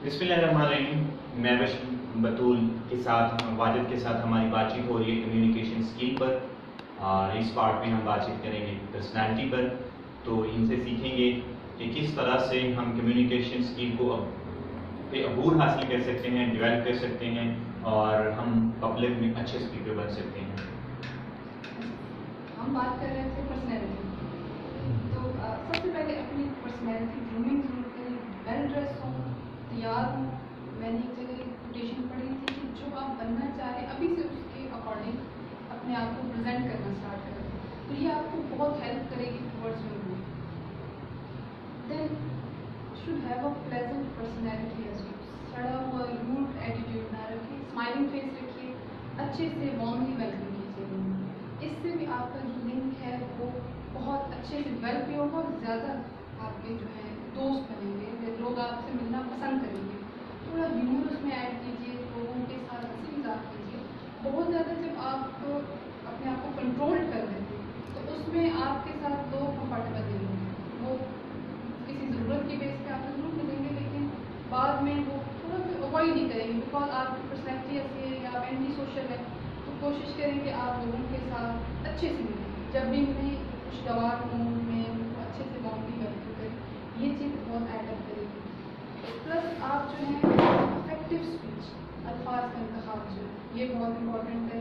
बिस्मिल्लाहिर्रहमानिर्रहीम। मैं बतूल के साथ वाजिद के साथ हमारी बातचीत हो रही है कम्युनिकेशन स्किल पर। और इस पार्ट में हम बातचीत करेंगे पर्सनालिटी पर। तो इनसे सीखेंगे कि किस तरह से हम कम्युनिकेशन स्किल को पे अबूर हासिल कर सकते हैं, डेवलप कर सकते हैं और हम पब्लिक में अच्छे स्पीकर बन सकते हैं। हम बात कर रहे थे पर्सनैलिटी। तो सबसे पहले अपनी पर्सनैलिटी ग्रूमिंग जरूर करें, वेल ड्रेस हो, तैयार हो। मैंने एक जगह एक कोटेशन पढ़ी थी कि जो आप बनना चाह रहे हैं अभी से उसके अकॉर्डिंग अपने आप को प्रेजेंट करना स्टार्ट करें, तो ये आपको बहुत हेल्प करेगी towards your goal. Then should have a pleasant personality as well. सड़ा हुआ रूड एटीट्यूड ना रखिए, स्माइलिंग फेस रखिए, अच्छे से वार्मली वेलकम कीजिए। इससे भी आपका जो लिंक है वो बहुत अच्छे से डेवलप भी होगा और ज़्यादा आपके जो है दोस्त बनेंगे, लोग आपसे मिलना पसंद करेंगे। थोड़ा ह्यूमर उसमें ऐड कीजिए, लोगों के साथ हंसी मजाक कीजिए। बहुत ज़्यादा जब आप अपने आप को कंट्रोल कर लेते हैं तो उसमें आपके साथ लोग कंफर्टेबल नहीं होंगे। वो किसी ज़रूरत की बेस पे आपको जरूर मिलेंगे, लेकिन बाद में वो थोड़ा सा अवॉइड नहीं करेंगे बिकॉज आपकी पर्सनैलिटी ऐसी है या आप एंटी सोशल है। तो कोशिश करें कि आप लोगों के साथ अच्छे से मिलें, जब भी मिलें खुशगवार मूड में उनको अच्छे से वार्मली वेलकम करें। ये चीज़ बहुत एडअप करेगी। प्लस आप जो है इफेक्टिव स्पीच, अल्फाज का इंतखाब जो है ये बहुत इंपॉर्टेंट है।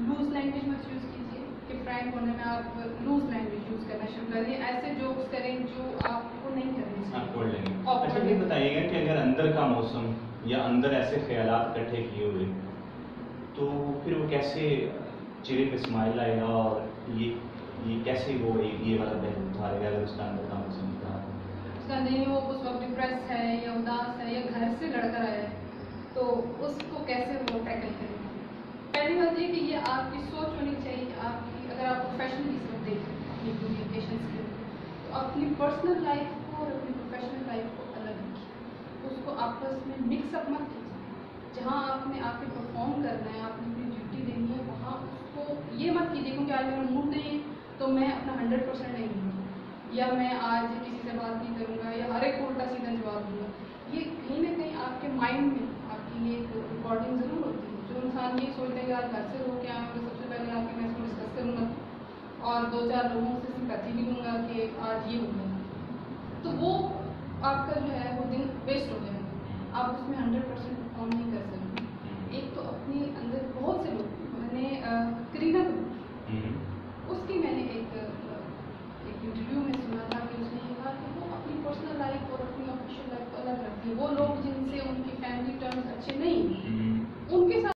लूज लैंग्वेज मत यूज़ कीजिए कि फ्रैंक होने में आप लूज लैंग्वेज यूज़ करना शुरू करिए, ऐसे जोक्स करें जो आपको नहीं करने चाहिए। अच्छा ये बताइएगा कि अगर अंदर का मौसम या अंदर ऐसे ख्यालात इकट्ठे किए हुए तो फिर वो कैसे चेहरे पे स्माइल आएगा और ये कैसे वो ये वाला पहलू उतारेगा अगर उसका अंदर का मौसम उसका नहीं, वो उस वक्त डिप्रेस है या उदास है या घर से लड़कर आया है, तो उसको कैसे वो टैकल करेंगे। पहली बात ये कि ये आपकी सोच होनी चाहिए कि आपकी, अगर आप प्रोफेशनली सब देखें अपनी कम्युनिकेशन स्किल तो अपनी पर्सनल लाइफ को और अपनी प्रोफेशनल लाइफ को अलग रखिए, उसको आपस में मिक्सअप मत कीजिए। जहाँ आपने आके परफॉर्म करना है, आपने अपनी ड्यूटी देनी है, वहाँ उसको ये मत कीजिए क्योंकि आज मेरा मूड नहीं है तो मैं अपना 100% नहीं दूँगा या मैं आज किसी से बात नहीं करूँगा या हर एक को उल्टा सीधा जवाब दूँगा। ये कहीं ना कहीं आपके माइंड में आपकी ये एक रिकॉर्डिंग ज़रूर होती है। जो इंसान ये सोचता है कि आज घर से होकर आए तो सबसे पहले आके मैं इसको डिस्कस करूँगा और 2-4 लोगों से सिंपैथी भी लूँगा कि आज ये हो गया, तो वो आपका जो है वो दिन वेस्ट हो जाएगा। आप उसमें 100% परफॉर्म नहीं कर सकते। एक तो अपने अंदर बहुत से लोग, मैंने करीना कपूर उसकी मैंने एक इंटरव्यू में सुना था कि उसने ये कहा कि वो अपनी पर्सनल लाइफ और अपनी ऑफिशियल लाइफ को अलग रखती है। वो लोग